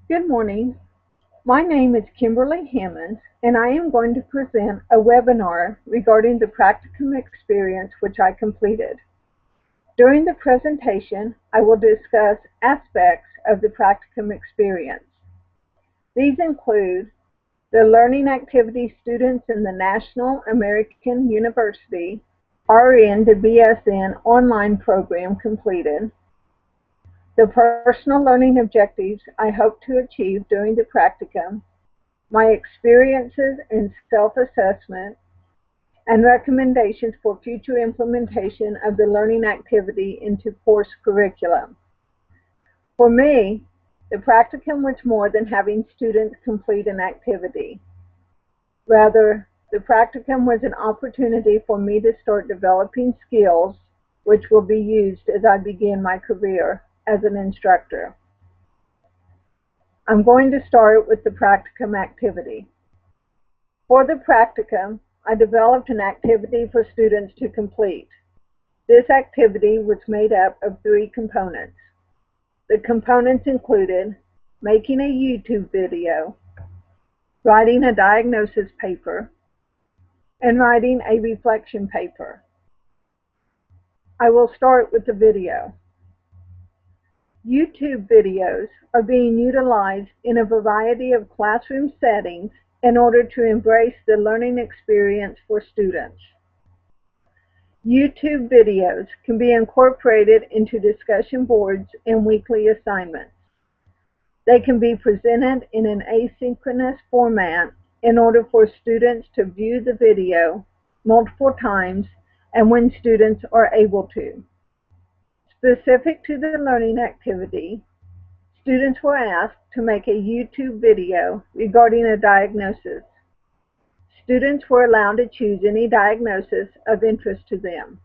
Good morning. My name is Kimberly Hammond, and I am going to present a webinar regarding the practicum experience which I completed. During the presentation, I will discuss aspects of the practicum experience. These include the learning activity students in the National American University RN to BSN online program completed, the personal learning objectives I hope to achieve during the practicum, my experiences in self-assessment, and recommendations for future implementation of the learning activity into course curriculum. For me, the practicum was more than having students complete an activity. Rather, the practicum was an opportunity for me to start developing skills which will be used as I begin my career as an instructor. I'm going to start with the practicum activity. For the practicum, I developed an activity for students to complete. This activity was made up of 3 components. The components included making a YouTube video, writing a diagnosis paper, and writing a reflection paper. I will start with the video. YouTube videos are being utilized in a variety of classroom settings in order to embrace the learning experience for students. YouTube videos can be incorporated into discussion boards and weekly assignments. They can be presented in an asynchronous format in order for students to view the video multiple times and when students are able to. Specific to the learning activity, students were asked to make a YouTube video regarding a diagnosis. Students were allowed to choose any diagnosis of interest to them.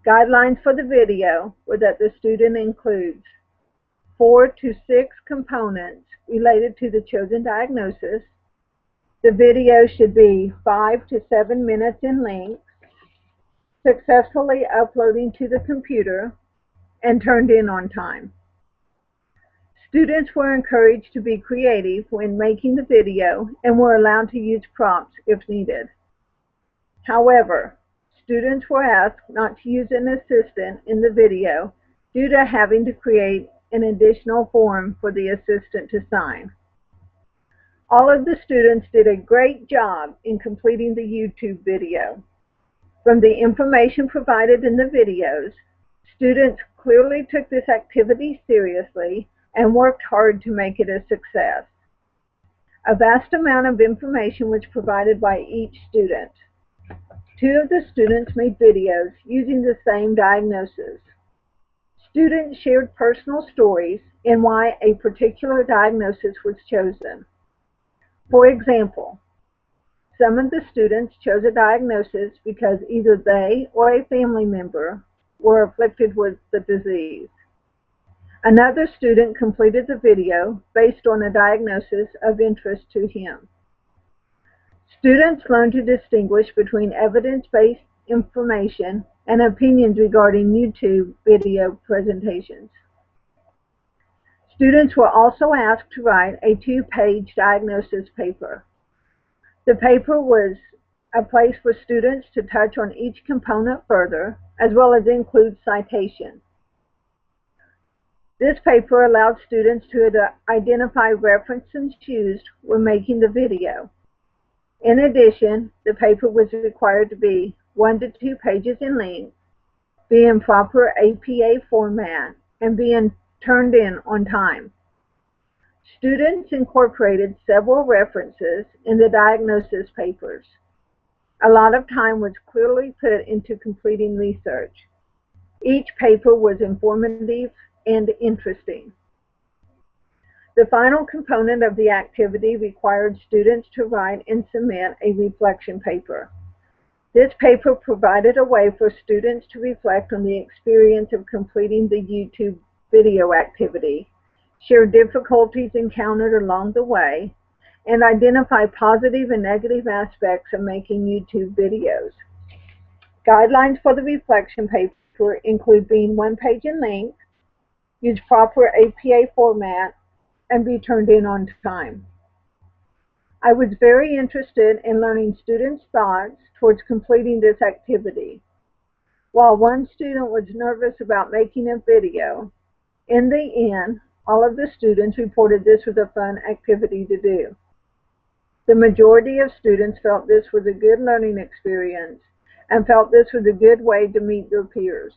Guidelines for the video were that the student includes 4 to 6 components related to the chosen diagnosis. The video should be 5 to 7 minutes in length, successfully uploading to the computer, and turned in on time. Students were encouraged to be creative when making the video and were allowed to use prompts if needed. However, students were asked not to use an assistant in the video due to having to create an additional form for the assistant to sign. All of the students did a great job in completing the YouTube video. From the information provided in the videos, students clearly took this activity seriously and worked hard to make it a success. A vast amount of information was provided by each student. 2 of the students made videos using the same diagnosis. Students shared personal stories and why a particular diagnosis was chosen. For example, some of the students chose a diagnosis because either they or a family member were afflicted with the disease. Another student completed the video based on a diagnosis of interest to him. Students learned to distinguish between evidence-based information and opinions regarding YouTube video presentations. Students were also asked to write a 2-page diagnosis paper. The paper was a place for students to touch on each component further, as well as include citations. This paper allowed students to identify references used when making the video. In addition, the paper was required to be 1 to 2 pages in length, be in proper APA format, and be turned in on time. Students incorporated several references in the diagnosis papers. A lot of time was clearly put into completing research. Each paper was informative and interesting. The final component of the activity required students to write and submit a reflection paper. This paper provided a way for students to reflect on the experience of completing the YouTube video activity, share difficulties encountered along the way, and identify positive and negative aspects of making YouTube videos. Guidelines for the reflection paper include being 1 page in length, use proper APA format, and be turned in on time. I was very interested in learning students' thoughts towards completing this activity. While one student was nervous about making a video, in the end, all of the students reported this was a fun activity to do. The majority of students felt this was a good learning experience and felt this was a good way to meet their peers.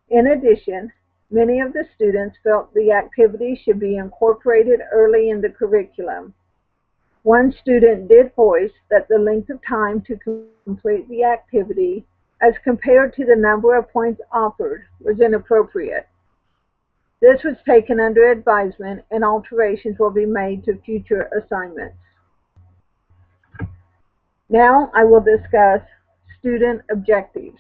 In addition, many of the students felt the activity should be incorporated early in the curriculum. One student did voice that the length of time to complete the activity as compared to the number of points offered was inappropriate. This was taken under advisement and alterations will be made to future assignments. Now I will discuss student objectives.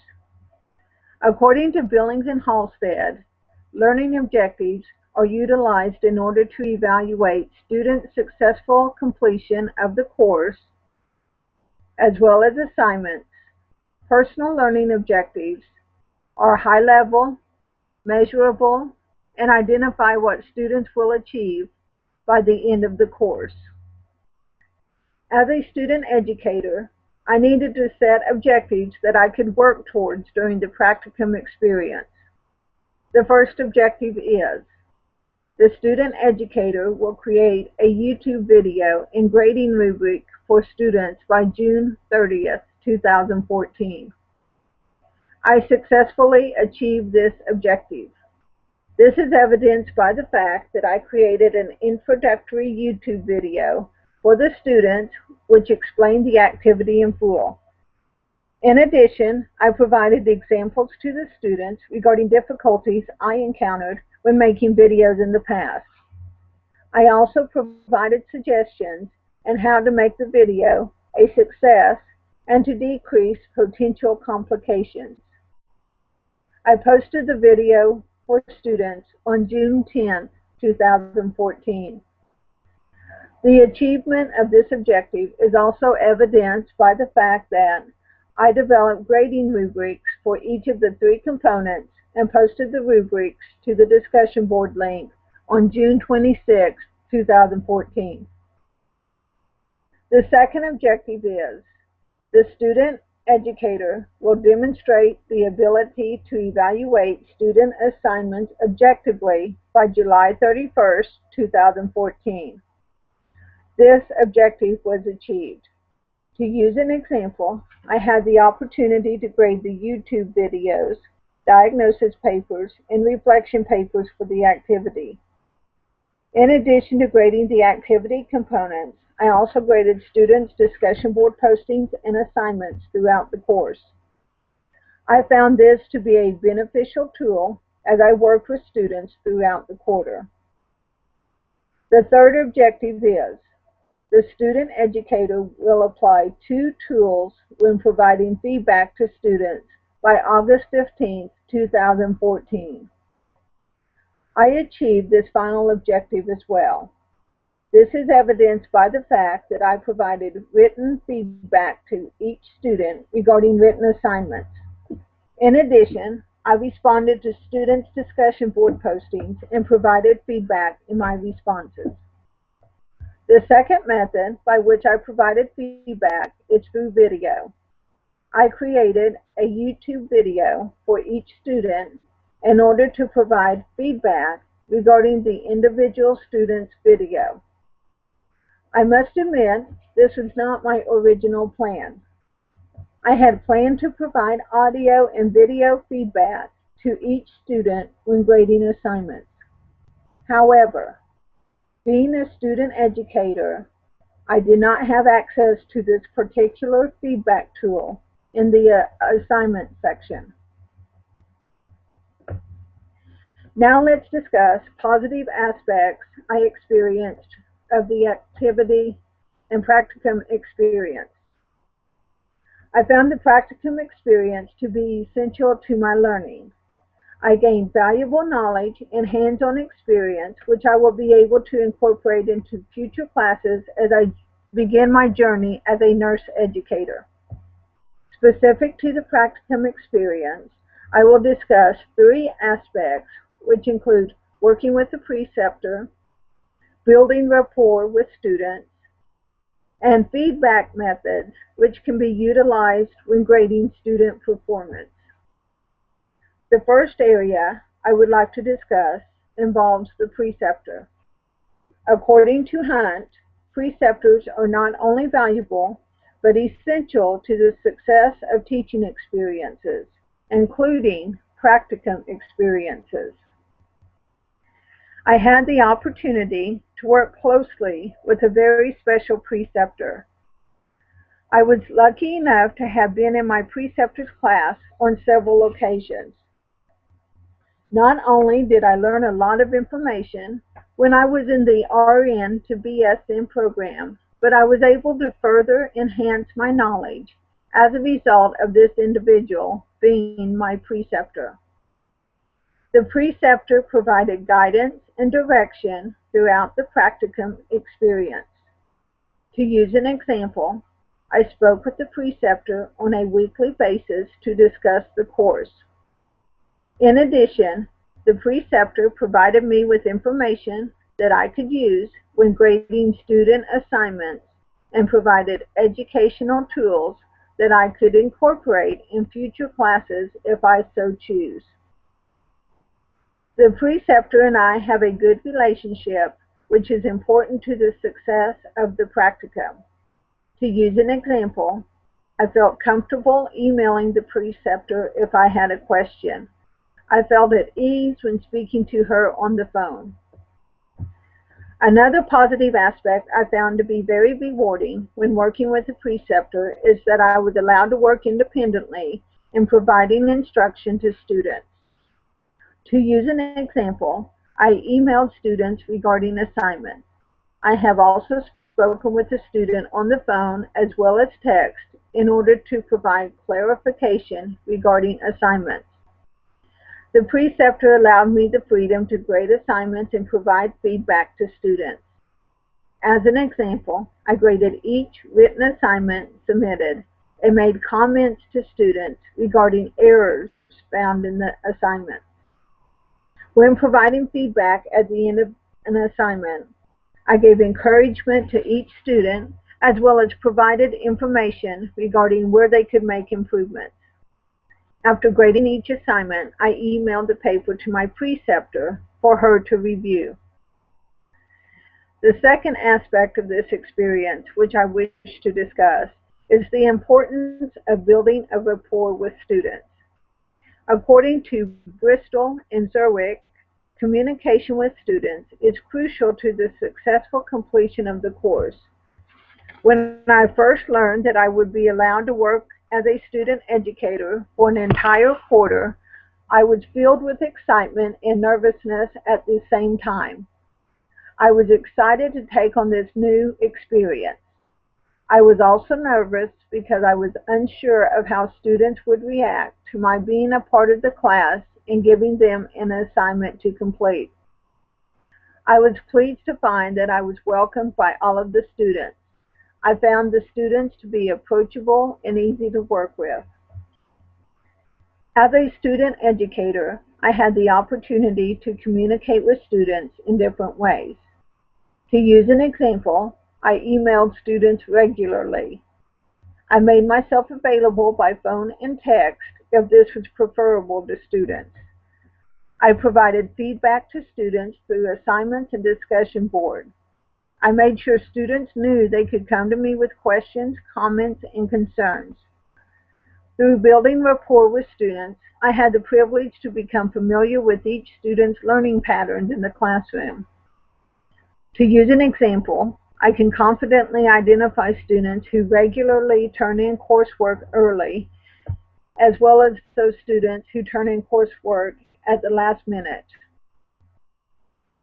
According to Billings and Halstead, learning objectives are utilized in order to evaluate students' successful completion of the course, as well as assignments. Personal learning objectives are high level, measurable, and identify what students will achieve by the end of the course. As a student educator, I needed to set objectives that I could work towards during the practicum experience. The first objective is the student educator will create a YouTube video and grading rubric for students by June 30th, 2014. I successfully achieved this objective. This is evidenced by the fact that I created an introductory YouTube video for the students which explained the activity in full. In addition, I provided examples to the students regarding difficulties I encountered when making videos in the past. I also provided suggestions on how to make the video a success and to decrease potential complications. I posted the video for students on June 10, 2014. The achievement of this objective is also evidenced by the fact that I developed grading rubrics for each of the 3 components and posted the rubrics to the discussion board link on June 26, 2014. The second objective is the student educator will demonstrate the ability to evaluate student assignments objectively by July 31st, 2014. This objective was achieved. To use an example, I had the opportunity to grade the YouTube videos, diagnosis papers, and reflection papers for the activity. In addition to grading the activity components, I also graded students' discussion board postings and assignments throughout the course. I found this to be a beneficial tool as I worked with students throughout the quarter. The third objective is the student educator will apply 2 tools when providing feedback to students by August 15, 2014. I achieved this final objective as well. This is evidenced by the fact that I provided written feedback to each student regarding written assignments. In addition, I responded to students' discussion board postings and provided feedback in my responses. The second method by which I provided feedback is through video. I created a YouTube video for each student in order to provide feedback regarding the individual student's video. I must admit, this was not my original plan. I had planned to provide audio and video feedback to each student when grading assignments. However, being a student educator, I did not have access to this particular feedback tool in the assignment section. Now let's discuss positive aspects I experienced of the activity and practicum experience. I found the practicum experience to be essential to my learning. I gained valuable knowledge and hands-on experience, which I will be able to incorporate into future classes as I begin my journey as a nurse educator. Specific to the practicum experience, I will discuss 3 aspects, which include working with the preceptor, building rapport with students, and feedback methods which can be utilized when grading student performance. The first area I would like to discuss involves the preceptor. According to Hunt, preceptors are not only valuable, but essential to the success of teaching experiences, including practicum experiences. I had the opportunity to work closely with a very special preceptor. I was lucky enough to have been in my preceptor's class on several occasions. Not only did I learn a lot of information when I was in the RN to BSN program, but I was able to further enhance my knowledge as a result of this individual being my preceptor. The preceptor provided guidance and direction throughout the practicum experience. To use an example, I spoke with the preceptor on a weekly basis to discuss the course. In addition, the preceptor provided me with information that I could use when grading student assignments and provided educational tools that I could incorporate in future classes if I so choose. The preceptor and I have a good relationship, which is important to the success of the practicum. To use an example, I felt comfortable emailing the preceptor if I had a question. I felt at ease when speaking to her on the phone. Another positive aspect I found to be very rewarding when working with a preceptor is that I was allowed to work independently in providing instruction to students. To use an example, I emailed students regarding assignments. I have also spoken with the student on the phone as well as text in order to provide clarification regarding assignments. The preceptor allowed me the freedom to grade assignments and provide feedback to students. As an example, I graded each written assignment submitted and made comments to students regarding errors found in the assignment. When providing feedback at the end of an assignment, I gave encouragement to each student as well as provided information regarding where they could make improvements. After grading each assignment, I emailed the paper to my preceptor for her to review. The second aspect of this experience, which I wish to discuss, is the importance of building a rapport with students. According to Bristol and Zerwick, communication with students is crucial to the successful completion of the course. When I first learned that I would be allowed to work as a student educator for an entire quarter, I was filled with excitement and nervousness at the same time. I was excited to take on this new experience. I was also nervous because I was unsure of how students would react to my being a part of the class and giving them an assignment to complete. I was pleased to find that I was welcomed by all of the students. I found the students to be approachable and easy to work with. As a student educator, I had the opportunity to communicate with students in different ways. To use an example, I emailed students regularly. I made myself available by phone and text if this was preferable to students. I provided feedback to students through assignments and discussion boards. I made sure students knew they could come to me with questions, comments, and concerns. Through building rapport with students, I had the privilege to become familiar with each student's learning patterns in the classroom. To use an example, I can confidently identify students who regularly turn in coursework early, as well as those students who turn in coursework at the last minute.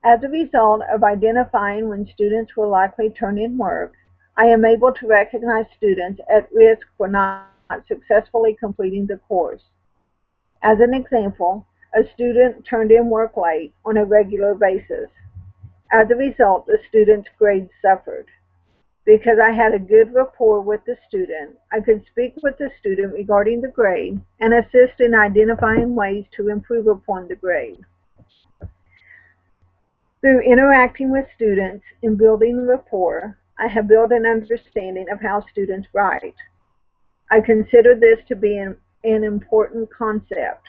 As a result of identifying when students will likely turn in work, I am able to recognize students at risk for not successfully completing the course. As an example, a student turned in work late on a regular basis. As a result, the student's grades suffered. Because I had a good rapport with the student, I could speak with the student regarding the grade and assist in identifying ways to improve upon the grade. Through interacting with students and building rapport, I have built an understanding of how students write. I consider this to be an important concept.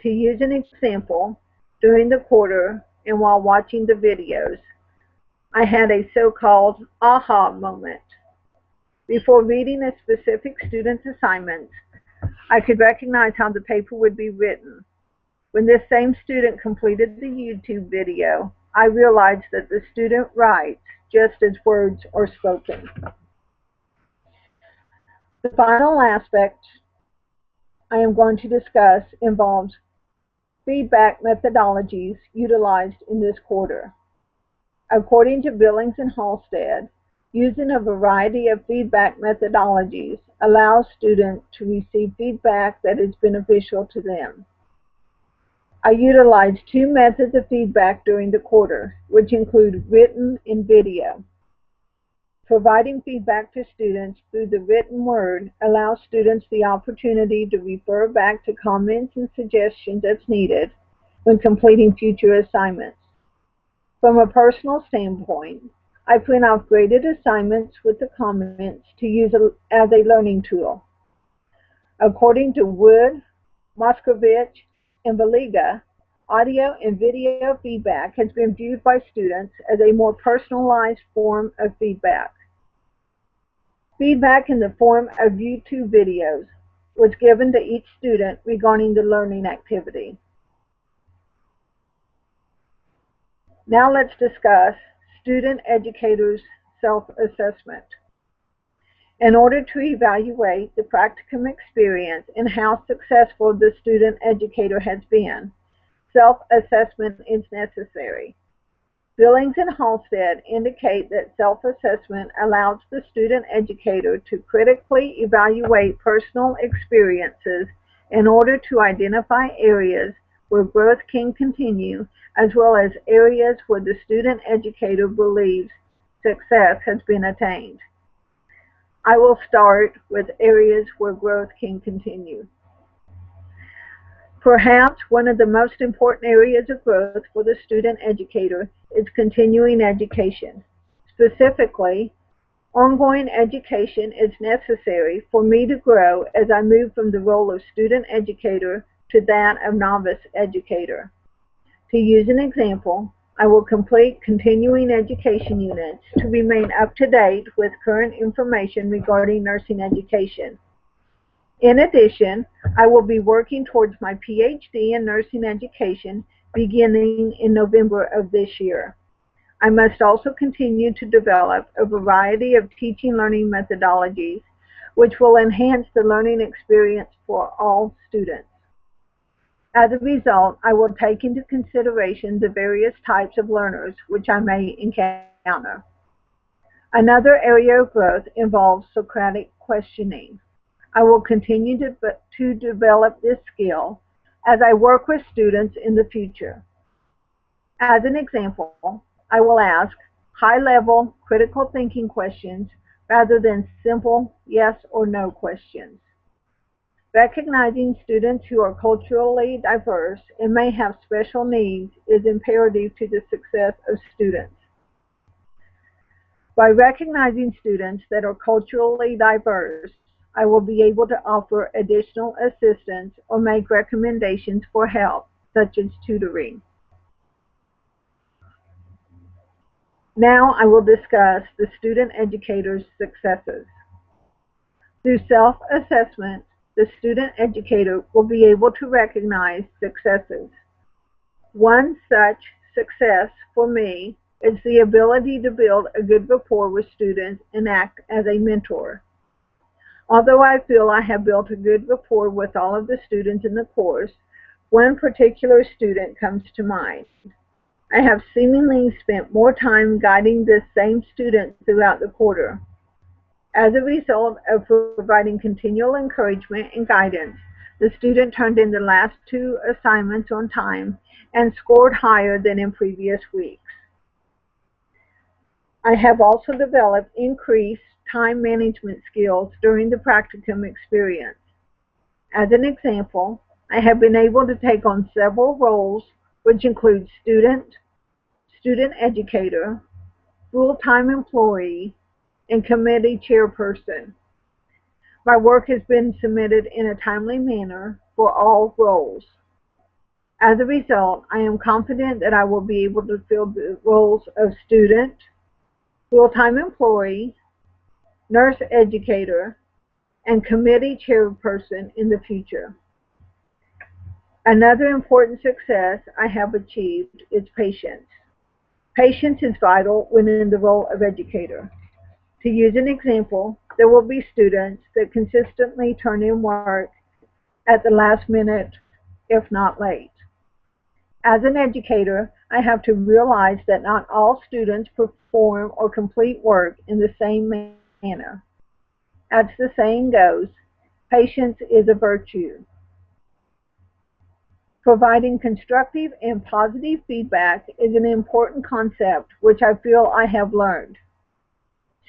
To use an example, during the quarter and while watching the videos, I had a so-called aha moment. Before reading a specific student's assignments, I could recognize how the paper would be written. When this same student completed the YouTube video, I realized that the student writes just as words are spoken. The final aspect I am going to discuss involves feedback methodologies utilized in this quarter. According to Billings and Halstead, using a variety of feedback methodologies allows students to receive feedback that is beneficial to them. I utilized two methods of feedback during the quarter, which include written and video. Providing feedback to students through the written word allows students the opportunity to refer back to comments and suggestions as needed when completing future assignments. From a personal standpoint, I print out graded assignments with the comments to use as a learning tool. According to Wood, Moskovich, and Valiga, audio and video feedback has been viewed by students as a more personalized form of feedback. Feedback in the form of YouTube videos was given to each student regarding the learning activity. Now let's discuss student educators' self-assessment. In order to evaluate the practicum experience and how successful the student educator has been, self-assessment is necessary. Billings and Halstead indicate that self-assessment allows the student educator to critically evaluate personal experiences in order to identify areas where growth can continue, as well as areas where the student educator believes success has been attained. I will start with areas where growth can continue. Perhaps one of the most important areas of growth for the student educator is continuing education. Specifically, ongoing education is necessary for me to grow as I move from the role of student educator to that of novice educator. To use an example, I will complete continuing education units to remain up to date with current information regarding nursing education. In addition, I will be working towards my PhD in nursing education beginning in November of this year. I must also continue to develop a variety of teaching learning methodologies which will enhance the learning experience for all students. As a result, I will take into consideration the various types of learners which I may encounter. Another area of growth involves Socratic questioning. I will continue to develop this skill as I work with students in the future. As an example, I will ask high-level critical thinking questions rather than simple yes or no questions. Recognizing students who are culturally diverse and may have special needs is imperative to the success of students. By recognizing students that are culturally diverse, I will be able to offer additional assistance or make recommendations for help, such as tutoring. Now I will discuss the student educator's successes. Through self-assessment, the student educator will be able to recognize successes. One such success for me is the ability to build a good rapport with students and act as a mentor. Although I feel I have built a good rapport with all of the students in the course, one particular student comes to mind. I have seemingly spent more time guiding this same student throughout the quarter. As a result of providing continual encouragement and guidance, the student turned in the last two assignments on time and scored higher than in previous weeks. I have also developed increased time management skills during the practicum experience. As an example, I have been able to take on several roles, which include student, student educator, full-time employee, and committee chairperson. My work has been submitted in a timely manner for all roles. As a result, I am confident that I will be able to fill the roles of student, full-time employee, nurse educator, and committee chairperson in the future. Another important success I have achieved is patience. Patience is vital when in the role of educator. To use an example, there will be students that consistently turn in work at the last minute, if not late. As an educator, I have to realize that not all students perform or complete work in the same manner. As the saying goes, patience is a virtue. Providing constructive and positive feedback is an important concept which I feel I have learned.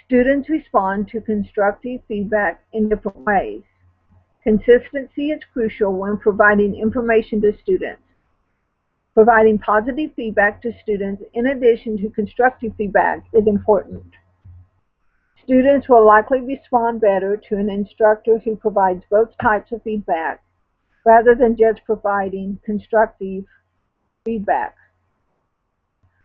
Students respond to constructive feedback in different ways. Consistency is crucial when providing information to students. Providing positive feedback to students in addition to constructive feedback is important. Students will likely respond better to an instructor who provides both types of feedback rather than just providing constructive feedback.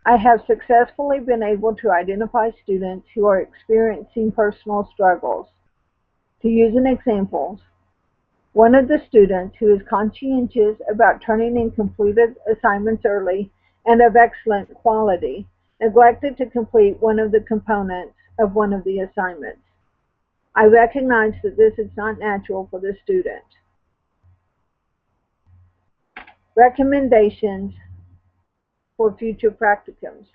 I have successfully been able to identify students who are experiencing personal struggles. To use an example, one of the students who is conscientious about turning in completed assignments early and of excellent quality neglected to complete one of the components of one of the assignments. I recognize that this is not natural for the student. Recommendations for future practicums.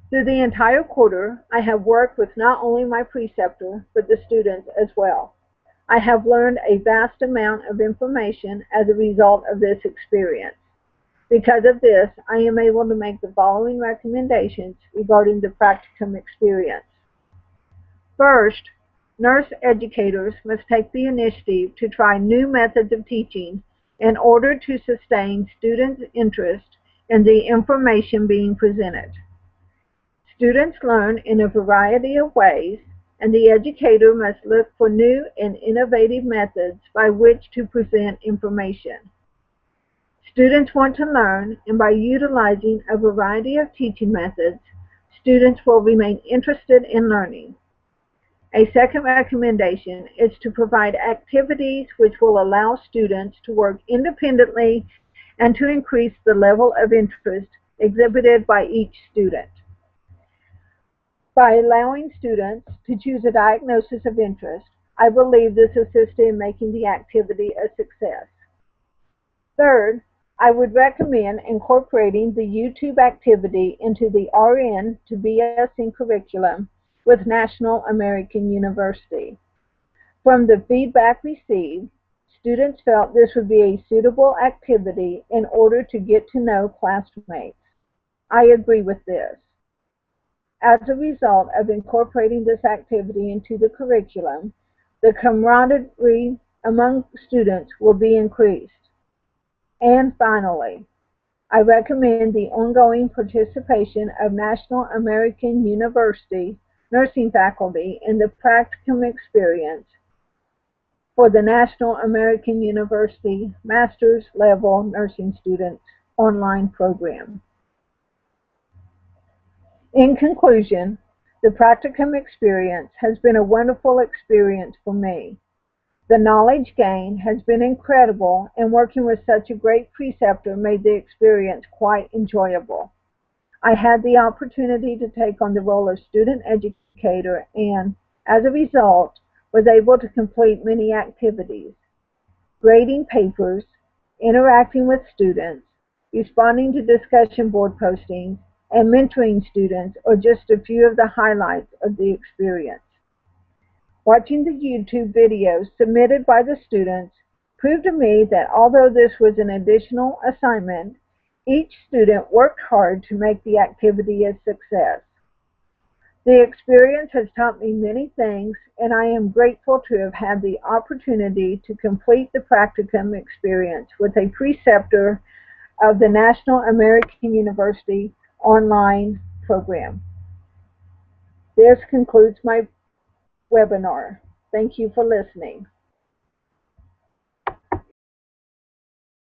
Through the entire quarter, I have worked with not only my preceptor, but the students as well. I have learned a vast amount of information as a result of this experience. Because of this, I am able to make the following recommendations regarding the practicum experience. First, nurse educators must take the initiative to try new methods of teaching in order to sustain students' interest in the information being presented. Students learn in a variety of ways, and the educator must look for new and innovative methods by which to present information. Students want to learn, and by utilizing a variety of teaching methods, students will remain interested in learning. A second recommendation is to provide activities which will allow students to work independently and to increase the level of interest exhibited by each student. By allowing students to choose a diagnosis of interest, I believe this assists in making the activity a success. Third, I would recommend incorporating the YouTube activity into the RN to BSN curriculum with National American University. From the feedback received, students felt this would be a suitable activity in order to get to know classmates. I agree with this. As a result of incorporating this activity into the curriculum, the camaraderie among students will be increased. And finally, I recommend the ongoing participation of National American University nursing faculty in the practicum experience for the National American University Master's Level Nursing Students online program. In conclusion, the practicum experience has been a wonderful experience for me. The knowledge gained has been incredible, and working with such a great preceptor made the experience quite enjoyable. I had the opportunity to take on the role of student educator and, as a result, was able to complete many activities. Grading papers, interacting with students, responding to discussion board postings, and mentoring students are just a few of the highlights of the experience. Watching the YouTube videos submitted by the students proved to me that although this was an additional assignment, each student worked hard to make the activity a success. The experience has taught me many things, and I am grateful to have had the opportunity to complete the practicum experience with a preceptor of the National American University online program. This concludes my webinar. Thank you for listening.